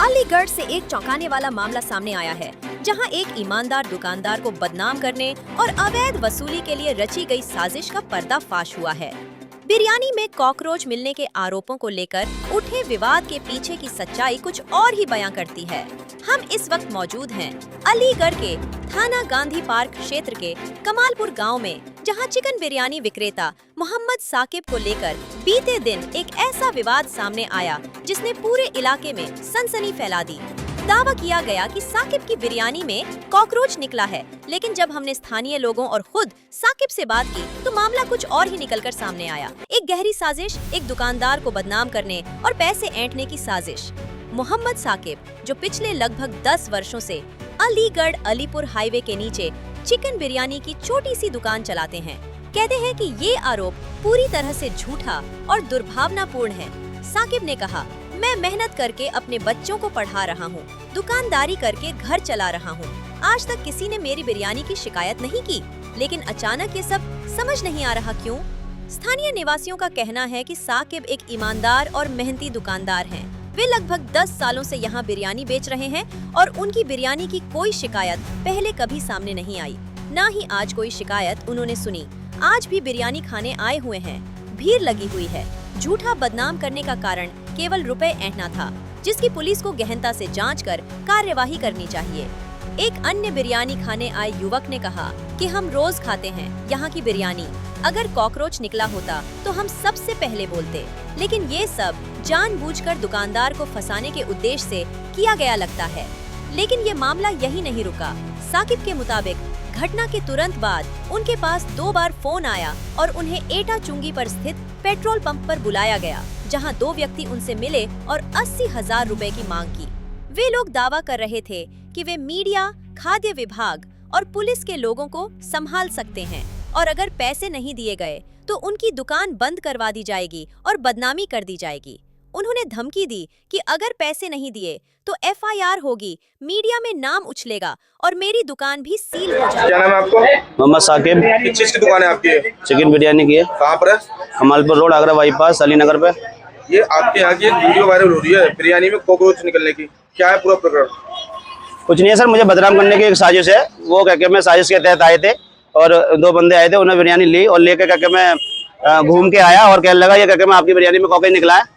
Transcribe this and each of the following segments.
अलीगढ़ से एक चौंकाने वाला मामला सामने आया है, जहां एक ईमानदार दुकानदार को बदनाम करने और अवैध वसूली के लिए रची गई साजिश का पर्दाफाश हुआ है। बिरयानी में कॉकरोच मिलने के आरोपों को लेकर उठे विवाद के पीछे की सच्चाई कुछ और ही बयां करती है। हम इस वक्त मौजूद हैं अलीगढ़ के थाना गांधी पार्क क्षेत्र के कमालपुर गांव में, जहां चिकन बिरयानी विक्रेता मोहम्मद साकिब को लेकर बीते दिन एक ऐसा विवाद सामने आया जिसने पूरे इलाके में सनसनी फैला दी। दावा किया गया कि साकिब की बिरयानी में कॉकरोच निकला है, लेकिन जब हमने स्थानीय लोगों और खुद साकिब से बात की तो मामला कुछ और ही निकलकर सामने आया। एक गहरी साजिश, एक दुकानदार को बदनाम करने और पैसे ऐंठने की साजिश। मोहम्मद साकिब, जो पिछले लगभग 10 वर्षों से अलीगढ़ अलीपुर हाईवे के नीचे चिकन बिरयानी की छोटी सी दुकान चलाते हैं, कहते हैं कि ये आरोप पूरी तरह से झूठा और दुर्भावनापूर्ण है। साकिब ने कहा, मैं मेहनत करके अपने बच्चों को पढ़ा रहा हूँ, दुकानदारी करके घर चला रहा हूँ। आज तक किसी ने मेरी बिरयानी की शिकायत नहीं की, लेकिन अचानक ये सब समझ नहीं आ रहा क्यों। स्थानीय निवासियों का कहना है कि साकिब एक ईमानदार और मेहनती दुकानदार हैं। वे लगभग 10 सालों से यहाँ बिरयानी बेच रहे हैं और उनकी बिरयानी की कोई शिकायत पहले कभी सामने नहीं आई, न ही आज कोई शिकायत उन्होंने सुनी। आज भी बिरयानी खाने आए हुए हैं, भीड़ लगी हुई है। झूठा बदनाम करने का कारण केवल रुपए ऐंठना था, जिसकी पुलिस को गहनता से जांच कर कार्यवाही करनी चाहिए। एक अन्य बिरयानी खाने आए युवक ने कहा कि हम रोज खाते हैं यहाँ की बिरयानी, अगर कॉकरोच निकला होता तो हम सबसे पहले बोलते, लेकिन ये सब जानबूझकर दुकानदार को फंसाने के उद्देश्य से किया गया लगता है। लेकिन ये मामला यही नहीं रुका। साकिब के मुताबिक घटना के तुरंत बाद उनके पास 2 बार फोन आया और उन्हें एटा चुंगी पर स्थित पेट्रोल पंप पर बुलाया गया, जहां 2 व्यक्ति उनसे मिले और 80,000 रुपए की मांग की। वे लोग दावा कर रहे थे कि वे मीडिया, खाद्य विभाग और पुलिस के लोगों को संभाल सकते हैं और अगर पैसे नहीं दिए गए तो उनकी दुकान बंद करवा दी जाएगी और बदनामी कर दी जाएगी। उन्होंने धमकी दी कि अगर पैसे नहीं दिए तो FIR होगी, मीडिया में नाम उछलेगा और मेरी दुकान भी सील हो जाएगी। क्या नाम है आपको? मोहम्मद साकिब। किस चीज की दुकान है आपकी? चिकन बिरयानी की है। कहाँ पर है? कमालपुर रोड, आगरा बाईपास, अली नगर पे। ये आपके यहाँ की एक वीडियो वायरल हो रही है बिरयानी में कॉकरोच निकलने की, क्या है पूरा प्रकरण? कुछ नहीं है सर, मुझे बदनाम करने की एक साजिश है। वो क्या मैं साजिश के तहत आए थे और 2 बंदे आए थे, उन्होंने बिरयानी ली और लेके क्या मैं घूम के आया और कहने लगा ये क्या मैं आपकी बिरयानी में कॉकरोच निकला है।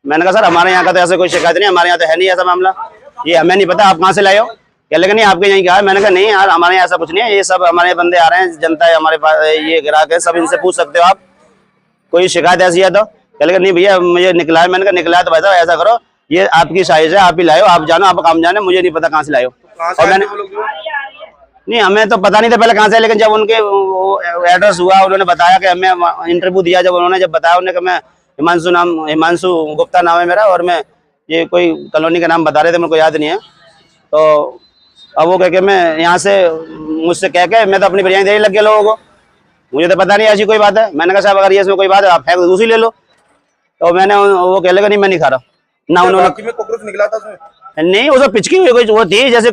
मैंने कहा सर हमारे यहाँ का तो ऐसा कोई शिकायत नहीं, हमारे यहाँ तो है नहीं ऐसा मामला, ये हमें नहीं पता, आप कहाँ से लाए हो? कह लगे नहीं आपके यहीं क्या है। मैंने कहा नहीं यार, हमारे यहाँ ऐसा कुछ नहीं है, ये सब हमारे बंदे आ रहे हैं, जनता है हमारे पास, ये ग्राहक है, सब इनसे पूछ सकते हो आप, कोई शिकायत ऐसी है तो। कह लगे नहीं भैया मुझे निकला है। मैंने कहा निकला है तो भाई साहब ऐसा करो, ये आपकी साइज है, आप ही लाए हो, आप जानो, आप काम जाने, मुझे नहीं पता कहाँ से लाए हो। और मैंने नहीं, हमें तो पता नहीं था पहले कहाँ से, लेकिन जब उनके एड्रेस हुआ, उन्होंने बताया कि हमें इंटरव्यू दिया, जब उन्होंने जब बताया, उन्होंने मैं हिमांशु गुप्ता नाम है मेरा, और मैं ये कोई कॉलोनी का नाम बता रहे थे, मेरे को याद नहीं है। तो अब वो कह के मैं यहाँ से मुझसे कह के मैं तो अपनी बिरयानी देने लग गया लोगों को, मुझे तो पता नहीं ऐसी कोई बात है। मैंने कहा साहब अगर ये इसमें कोई बात है आप फेंक दूसरी ले लो। तो मैंने वो कह लगा नहीं मैं नहीं खा रहा ना। उन्होंने कॉकरोच निकला था उसमें? नहीं, वो पिचकी हुई कोई वो थी, जैसे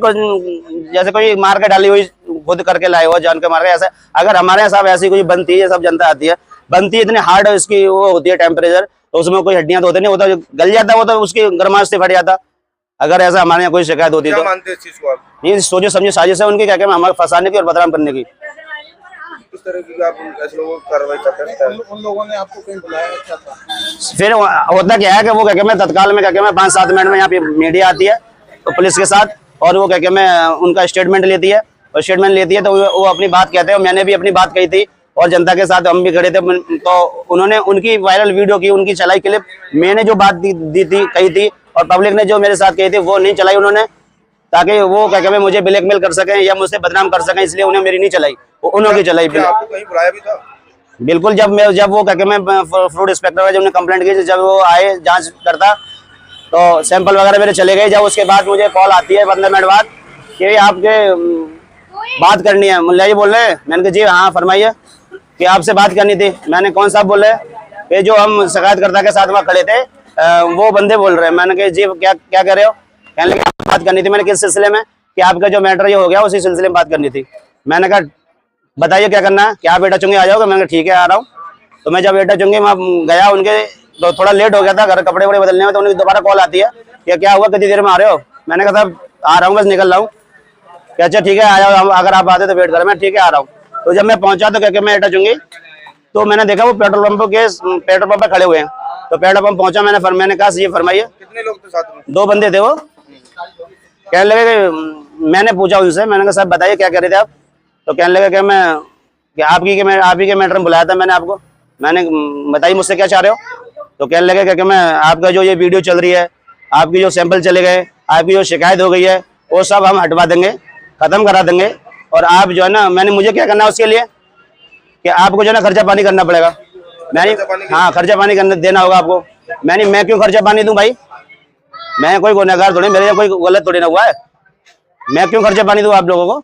कोई मार के डाली हुई, खुद करके लाए हुआ, जान के मार के। ऐसा अगर हमारे यहाँ साहब ऐसी कोई बनती है, सब जनता आती है, बनती है इतनी हार्ड इसकी वो होती है टेम्परेचर, तो उसमें कोई हड्डियां तो होती नहीं, वो तो गल जाता, वो तो उसकी गर्माश से फट जाता। अगर ऐसा हमारे यहाँ कोई शिकायत होती तो मानते हैं इस चीज को आप? ये सोचे समझे साजिश है उनकी, क्या क्या हमारे फंसाने की और बदनाम करने की। किस तरह की आप ऐसे लोगों को कार्रवाई करते हैं? उन लोगों ने आपको कहीं बुलाया क्या था? फिर होता क्या है कि वो क्या मैं तत्काल में क्या मैं 5-7 मिनट में यहाँ पे मीडिया आती है तो पुलिस के साथ, और वो क्या मैं उनका स्टेटमेंट लेती है, और स्टेटमेंट लेती है तो वो अपनी बात कहते हैं। मैंने भी अपनी बात कही थी और जनता के साथ हम भी खड़े थे, तो उन्होंने उनकी वायरल वीडियो की, उनकी चलाई क्लिप, मैंने जो बात दी थी कही थी और पब्लिक ने जो मेरे साथ कही थी वो नहीं चलाई उन्होंने, ताकि वो क्या मैं मुझे ब्लैकमेल कर सकें या मुझसे बदनाम कर सकें, इसलिए उन्हें मेरी नहीं चलाई, उन्होंने चलाई। आपको कहीं बुलाया भी था? बिल्कुल, जब वो क्या मैं फ्रूट इंस्पेक्टर जब कंप्लेंट की, जब वो आए जांच करता तो सैंपल वगैरह मेरे चले गए। जब उसके बाद मुझे कॉल आती है 15 मिनट बाद कि आपके बात करनी है, मुल्ला जी बोल रहे हैं। मैंने कहा जी हाँ फरमाइए, कि आपसे बात करनी थी। मैंने कौन साहब बोल रहे हैं? कि जो हम शिकायतकर्ता के साथ वहाँ खड़े थे वो बंदे बोल रहे हैं। मैंने कहा जी क्या कह रहे हो? कहने लगे बात करनी थी। मैंने किस सिलसिले में? कि आपका जो मैटर ये हो गया उसी सिलसिले में बात करनी थी। मैंने कहा बताइए क्या करना है? क्या आप बेटा चुंगी आ जाओगे? मैंने कहा ठीक है आ रहा हूँ। तो मैं जब बेटा चुंगी मैं गया उनके, तो थोड़ा लेट हो गया था घर कपड़े वपड़े बदलने में, तो उनकी दोबारा कॉल आती है क्या हुआ, कितनी देर में आ रहे हो? मैंने कहा साहब आ रहा हूँ, बस निकल रहा हूँ। क्या अच्छा ठीक है आ जाओ, अगर आप आते तो वेट करें। मैं ठीक है आ रहा हूँ। तो जब मैं पहुंचा तो क्या मैं टचूंगी, तो मैंने देखा वो पेट्रोल पंप पे खड़े हुए हैं। तो पेट्रोल पंप पहुंचा, मैंने कहा ये फरमाइए। कितने लोग थे साथ में? 2 बंदे थे वो। कहने लगे कि मैंने पूछा उनसे, मैंने कहा साहब बताइए क्या कह रहे थे आप? तो कहने लगे कि आप ही के मैटर में बुलाया था मैंने आपको। मैंने बताइए मुझसे क्या चाह रहे हो? तो कहने लगे कि मैं आपका जो ये वीडियो चल रही है, आपकी जो सैंपल चले गए, आपकी जो शिकायत हो गई है, वो सब हम हटवा देंगे, खत्म करा देंगे। और आप जो है ना, मुझे क्या करना है उसके लिए कि आपको जो है ना खर्चा पानी करना पड़ेगा। हाँ, खर्चा पानी देना होगा आपको। मैं क्यों खर्चा पानी दूं भाई? मैं कोई गुनहगार थोड़ी, मेरे कोई गलत थोड़ी ना हुआ है। मैं क्यों खर्चा पानी दूं आप लोगों को?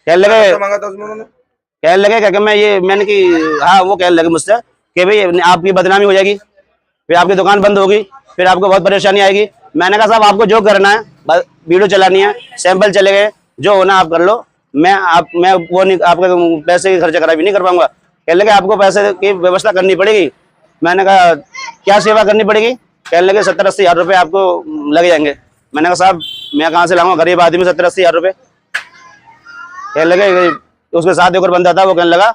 कहने लगे क्या मैंने कि हाँ, वो कहने लगे मुझसे कि भाई आपकी बदनामी हो जाएगी, फिर आपकी दुकान बंद होगी, फिर आपको बहुत परेशानी आएगी। मैंने कहा साहब आपको जो करना है, वीडियो चलानी है, सैंपल चले गए, जो होना आप कर लो। मैं वो नहीं, आपके पैसे की खर्चा करा भी नहीं कर पाऊंगा। कहने लगे आपको पैसे की व्यवस्था करनी पड़ेगी। मैंने कहा क्या सेवा करनी पड़ेगी? कहने लगे 70-80 हज़ार रुपये आपको लग जाएंगे। मैंने कहा साहब मैं कहाँ से लाऊंगा, गरीब आदमी 70-80 हज़ार रुपये। कहने लगे, उसके साथ एक और बंदा था, वो कहने लगा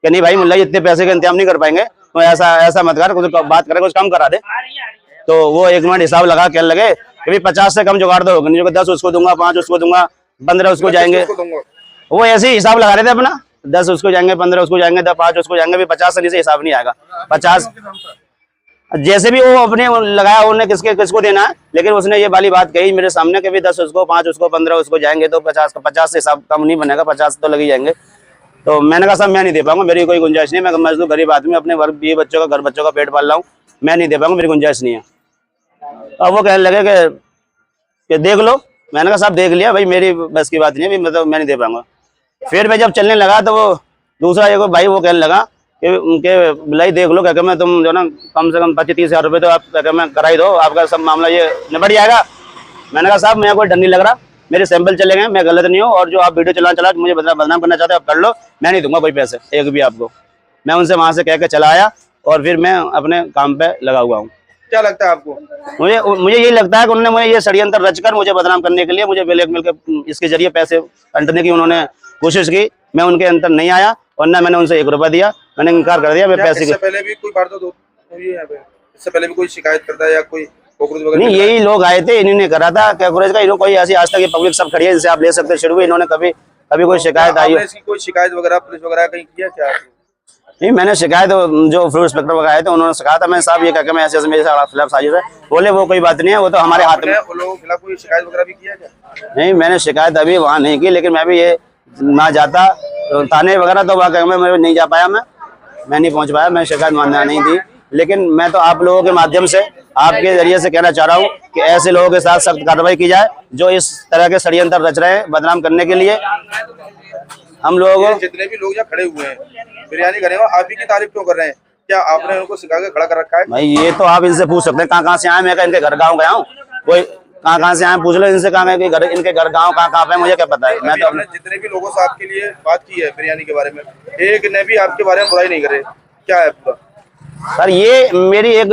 कि नहीं भाई मुल्ला इतने पैसे का इंतजाम नहीं कर पाएंगे, तो ऐसा मत कर, कुछ बात करें, कुछ कम करा दे। तो वो 1 मिनट हिसाब लगा, कहने लगे कि भाई 50 से कम जुगाड़ दो, 10 उसको दूंगा, 5 उसको दूंगा, 15 उसको जाएंगे। वो ऐसे ही हिसाब लगा रहे थे अपना, 10 उसको जाएंगे, 15 उसको जाएंगे, 5 उसको जाएंगे। 50 से नीचे हिसाब नहीं आएगा। 50 जैसे भी वो अपने लगाया, उन्हें किसको देना है, लेकिन उसने ये वाली बात कही मेरे सामने कि 10 उसको, 5 उसको, 15 उसको जाएंगे, तो 50 से हिसाब कम नहीं बनेगा, 50 तो लग ही जाएंगे। तो मैंने कहा साहब मैं नहीं दे पाऊंगा, मेरी कोई गुंजाइश नहीं है, मैं मजदूर गरीब आदमी, अपने बीवी बच्चों का, घर बच्चों का पेट पाल रहा हूँ, मैं नहीं दे पाऊंगा, मेरी गुंजाइश नहीं है। अब वो कहने लगे कि देख लो। मैंने कहा साहब देख लिया भाई, मेरी बस की बात नहीं है, मतलब मैं नहीं दे पाऊंगा। फिर मैं जब चलने लगा तो वो दूसरा एक भाई वो कहने लगा कि बिलाई देख लो, क्या मैं तुम जो ना कम से कम 25-30 हज़ार रुपये तो आप क्या मैं कराई दो, आपका सब मामला ये निपट जाएगा। मैंने कहा साहब मैं कोई डर नहीं लग रहा, मेरे सैंपल चले गए, मैं गलत नहीं हूँ, और जो आप वीडियो चला मुझे बदनाम करना चाहते हो आप कर लो, मैं नहीं दूंगा कोई पैसे एक भी आपको। मैं उनसे वहां से कह के चला आया और फिर मैं अपने काम पे लगा हुआ हूँ। क्या लगता है आपको? मुझे यही लगता है कि उन्होंने मुझे ये षड्यंत्र रचकर मुझे बदनाम करने के लिए, मुझे ब्लैकमेल के इसके जरिए पैसे अंटने की उन्होंने कोशिश की। मैं उनके अंतर नहीं आया और न मैंने उनसे 1 रुपया दिया, मैंने इनकार कर दिया। मैं पैसे इससे पहले भी कोई वारदात हुई है? इससे पहले भी कोई शिकायत करता है या कोई कॉकरोच वगैरह? नहीं, यही लोग आए थे, इन्होंने करा था कॉकरोच का। इन्होंने कोई ऐसी आज तक ये पब्लिक सब खड़ी है, इनसे आप ले सकते शुरू हुई, इन्होंने कभी कोई शिकायत आई है? कोई शिकायत वगैरह पुलिस वगैरह कहीं किया क्या? नहीं, मैंने शिकायत जो फ्रूट इंस्पेक्टर वगैरह आए थे उन्होंने कहा था मैं साहब ये कहकर मैं ऐसे मेरे खिलाफ साजिश है। बोले वो कोई बात नहीं है, वो तो हमारे हाथ में। उन लोगों के खिलाफ कोई शिकायत वगैरह भी किया क्या? नहीं, मैंने शिकायत अभी वहाँ नहीं की, लेकिन मैं भी ये ना जाता तो थाने वगैरह तो वाकई में मैं नहीं जा पाया, मैं नहीं पहुँच पाया, मैं शिकायत मानना नहीं दी। लेकिन मैं तो आप लोगों के माध्यम से आपके जरिए से कहना चाह रहा हूँ कि ऐसे लोगों के साथ सख्त कार्रवाई की जाए जो इस तरह के षड्यंत्र रच रहे हैं बदनाम करने के लिए। हम लोग जितने भी लोग यहाँ खड़े हुए हैं बिरयानी करे हो, आप ही की तारीफ क्यों कर रहे हैं? क्या आपने उनको सिखा के खड़ा कर रखा है? भाई ये तो आप इनसे पूछ सकते हैं कहाँ से आए। मैं इनके घर गाँव गया हूँ, कोई कहाँ से आए पूछ लो इनसे, कहाँ इनके घर गाँव कहाँ पे मुझे क्या पता है। मैं तो जितने भी लोगों से आपके लिए बात की है बिरयानी के बारे में, एक ने भी आपके बारे में बुराई नहीं करे, क्या है पूरा? सर ये मेरी एक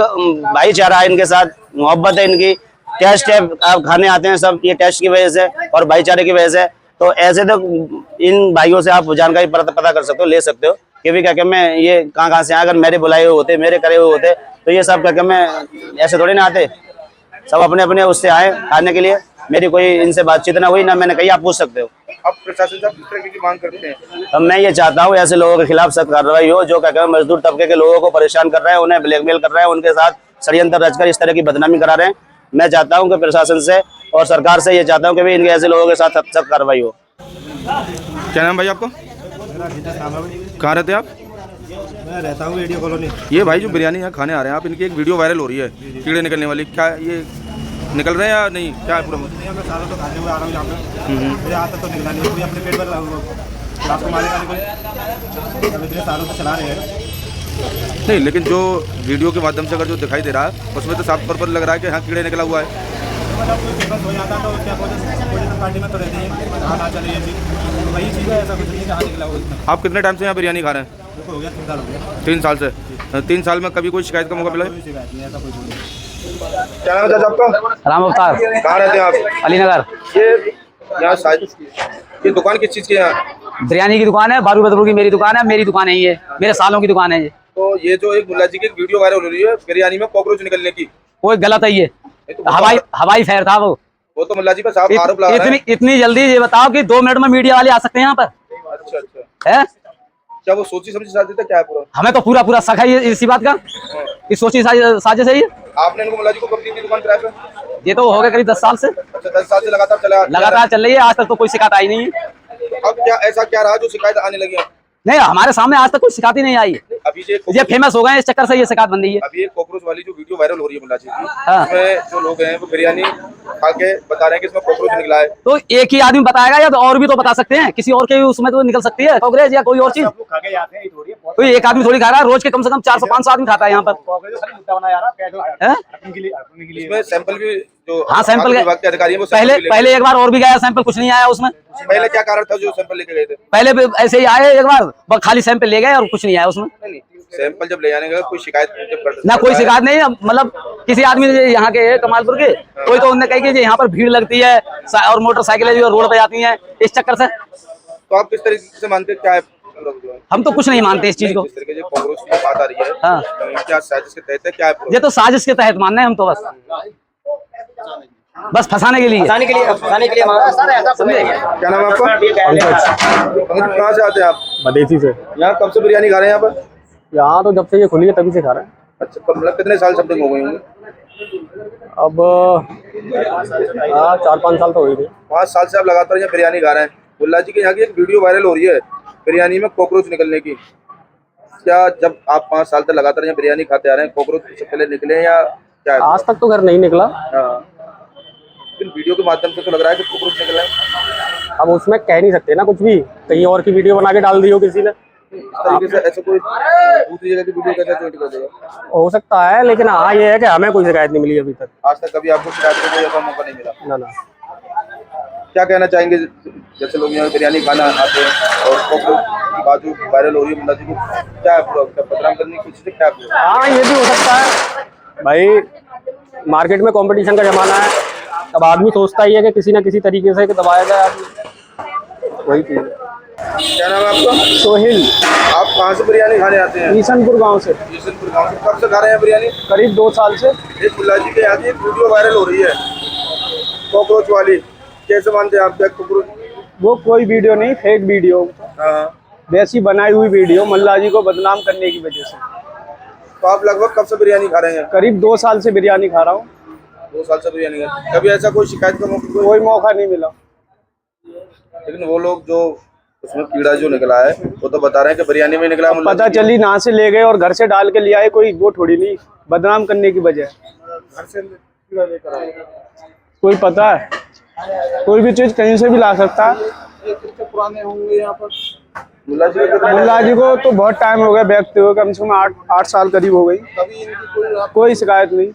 भाईचारा है, इनके साथ मोहब्बत है इनकी। टेस्ट है, आप खाने आते हैं सब ये टेस्ट की वजह से और भाईचारे की वजह से। तो ऐसे तो इन भाइयों से आप जानकारी पता कर सकते हो, ले सकते हो कि भी क्या मैं ये कहाँ से आए। अगर मेरे बुलाए हुए होते, मेरे करे हुए होते तो ये सब क्या मैं ऐसे थोड़ी ना आते। सब अपने अपने उससे आए खाने के लिए। मेरी कोई इनसे बातचीत ना हुई ना मैंने कही, आप पूछ सकते हो। अब प्रशासन से किस तरह की मांग करते हैं? अब मैं ये चाहता हूँ ऐसे लोगों के खिलाफ सख्त कार्रवाई हो जो क्या मजदूर तबके के लोगों को परेशान कर रहे हैं, उन्हें ब्लैकमेल कर रहे हैं, उनके साथ षड्यंत्र रचकर इस तरह की बदनामी करा रहे हैं। मैं चाहता हूँ कि प्रशासन से और सरकार से ये चाहता हूँ कि भाई इनके ऐसे लोगों के साथ सख्त कार्रवाई हो। क्या नाम भाई आपको? कहाँ रहते हैं आप? मैं रहता हूँ एडियो कॉलोनी। ये भाई जो बिरयानी यहाँ खाने आ रहे हैं आप, इनकी एक वीडियो वायरल हो रही है कीड़े निकलने वाली, क्या ये निकल रहे हैं या नहीं, क्या है पूरा? मैं सालों तो खाते हुए आ रहा हूँ यहाँ पे, मेरे हाथ तक तो निकला नहीं, कोई अपने पेट पर रात को मारेगा नहीं, कोई इतने सालों से चला रहे हैं। नहीं, लेकिन जो वीडियो के माध्यम से अगर जो दिखाई दे रहा है उसमें तो साफ तौर पर लग रहा है कि हाँ कीड़े निकला हुआ है। बस हो जाता तो क्या पोजिशन पार्टी में तो रहती है, हाँ चले ये चीज़ तो वही चीज़ है, ऐसा कुछ नहीं कहाँ निकला हुआ। आप कितने टाइम से यहाँ बिरयानी खा रहे हैं? हो गया 3 साल हो गया। 3 साल से। 3 साल में कभी कोई शिकायत का मौका मिला है? कोई शिकायत नहीं, ऐसा कोई नहीं। क्या नाम है चाचा आपका? राम अवतार, कहाँ रहते हैं आप? अलीनगर। ये यहाँ ये दुकान किस चीज़ की है यहाँ? बिरयानी की दुकान है, बारू बदरू की मेरी दुकान है, मेरी दुकान है ये, मेरे सालों की दुकान है ये। तो ये जो एक मुल्ला जी की वीडियो वायरल हो रही है बिरयानी में कॉकरोच निकलने की, वो गलत है ये, तो हवाई फायर था वो। तो मुल्ला जी पर साफ आरोप लगा रहे हैं। इतनी जल्दी ये बताओ कि 2 मिनट में मीडिया वाले आ सकते हैं यहाँ पर? अच्छा अच्छा, है क्या वो सोची समझी साजिश था क्या है पूरा? हमें तो पूरा शक है इसी बात का, कि सोची साजिश है ये। आपने इनको मुल्ला जी को कब दी थी दुकान किराए पे? ये तो हो गया करीब 10 साल से, अच्छा 10 साल से लगातार चल रही है, आज तक तो कोई शिकायत आई नहीं है। अब क्या ऐसा क्या रहा जो शिकायत आने लगी है? नहीं, हमारे सामने आज तक कोई शिकायत ही नहीं आई। अभी ये फेमस हो गए इस चक्कर से, ये शिकायत बन रही है। अभी एक कॉकरोच वाली जो वीडियो वायरल हो रही है मुल्ला जी की, हाँ। उसमें जो लोग हैं वो बिरयानी खा के बता रहे हैं कि इसमें कॉकरोच निकला है। तो एक ही आदमी बताएगा या तो और भी तो बता सकते हैं, किसी और के भी उसमें तो निकल सकती है कॉकरोच या कोई और चीज। तो एक आदमी थोड़ी खा रहा है, रोज के कम से कम 400-500 आदमी खाता है यहाँ पर। इसमें सैंपल भी जो हाँ, सैंपल विभाग के अधिकारी हैं वो पहले एक बार और भी गया सैंपल, कुछ नहीं आया उसमें। पहले क्या कारण था जो सैंपल लेके गए थे? पहले भी ऐसे ही आए एक बार, बस खाली सैंपल ले गए और कुछ नहीं आया उसमें। सैंपल जब ले जाने गए कोई शिकायत ना, कोई शिकायत नहीं, मतलब किसी आदमी ने यहाँ के कमालपुर के कोई तो उन्होंने कही कि यहाँ पर भीड़ लगती है और मोटरसाइकिलें जो रोड पे जाती हैं, इस चक्कर से। तो आप किस तरीके से मानते हैं क्या है? हम तो कुछ नहीं मानते इस चीज को। जिस तरीके से कॉकरोच की बात आ रही है, हाँ, क्या साजिश के तहत है क्या है? ये तो साजिश के तहत मानना है हम तो, बस फंसाने के लिए क्या नाम है आपका? पंकज, कहाँ से आते हैं आप? मदेसी से। यहाँ कब से बिरयानी खा रहे हैं यहाँ पर? यहाँ तो जब से ये खुली है तभी से खा रहे हैं। अच्छा, मतलब कितने साल समथिंग हो गए होंगे? अब 4-5 साल तो हो ही गए। 5 साल से आप लगातार यहाँ बिरयानी खा रहे हैं। मुल्ला जी के यहाँ की एक वीडियो वायरल हो रही है बिरयानी में कॉकरोच निकलने की। क्या जब आप 5 साल तक लगातार यहाँ बिरयानी खाते आ रहे हैं, कॉकरोच से पहले निकले हैं या क्या है? आज तक तो घर नहीं निकला। हाँ, लेकिन वीडियो के माध्यम से तो लग रहा है कि कॉकरोच निकला है। अब उसमें कह नहीं सकते ना कुछ भी, कहीं और की वीडियो बना के डाल दी हो किसी ने। इस तरीके से ऐसे कोई दूसरी जगह की वीडियो कैसे ट्वीट कर देगा? हो सकता है, लेकिन हाँ ये है कि हमें कोई शिकायत नहीं मिली अभी तक। आज तक कभी आपको शिकायत का कोई ऐसा मौका नहीं मिला? ना। क्या कहना चाहेंगे जैसे लोग यहाँ बिरयानी खाना आते हैं और कॉकरोच की बात जो वायरल हो रही है मुल्ला जी को, क्या है पूरा बदनाम करने की कोशिश है क्या है? हाँ, ये भी हो सकता है भाई, मार्केट में कंपटीशन का जमाना है। अब आदमी सोचता ही है कि किसी न किसी तरीके से दबाया जाए आदमी, वही चीज। क्या नाम है आपका? सोहिल। आप कहाँ से बिरयानी खाने आते हैं? ईशनपुर गांव से। ईशनपुर गाँव से। कब से खा रहे हैं बिरयानी? करीब 2 साल से। एक मुल्ला जी के यहाँ की एक वीडियो वायरल हो रही है कॉकरोच वाली, कैसे मानते हैं आप क्या कॉकरोच? वो कोई वीडियो नहीं, फेक वीडियो, वैसी बनाई हुई वीडियो मुल्ला जी को बदनाम करने की वजह से। तो आप लगभग कब से बिरयानी खा रहे हैं? करीब 2 साल से बिरयानी खा रहा हूँ। 2 साल से बिरयानी खा। कभी ऐसा कोई शिकायत का कोई मौका नहीं मिला। लेकिन वो लोग जो उसमें कीड़ा जो निकला है वो तो बता रहे हैं कि बिरयानी में निकला। पता चली ना से ले गए और घर से डाल के ले आए, कोई वो थोड़ी नहीं बदनाम करने की वजह। घर से कीड़ा लेकर आए, कोई पता है, कोई भी चीज कहीं से भी ला सकता है। ये कितने पुराने होंगे यहाँ पर? मुल्ला जी को तो बहुत टाइम हो गया बैठते हुए, कम से कम 8 साल करीब हो गई। कभी इनकी कोई शिकायत नहीं।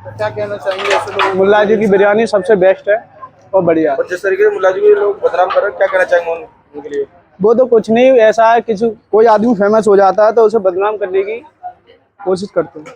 क्या कहना चाहेंगे ऐसे लोग? मुल्ला जी की बिरयानी सबसे बेस्ट है और बढ़िया। और जिस तरीके से मुल्ला जी को लोग बदनाम कर रहे हैं, क्या कहना चाहेंगे उनके लिए? वो तो कुछ नहीं, ऐसा है किसी कोई आदमी फेमस हो जाता है तो उसे बदनाम करने की कोशिश करते हैं।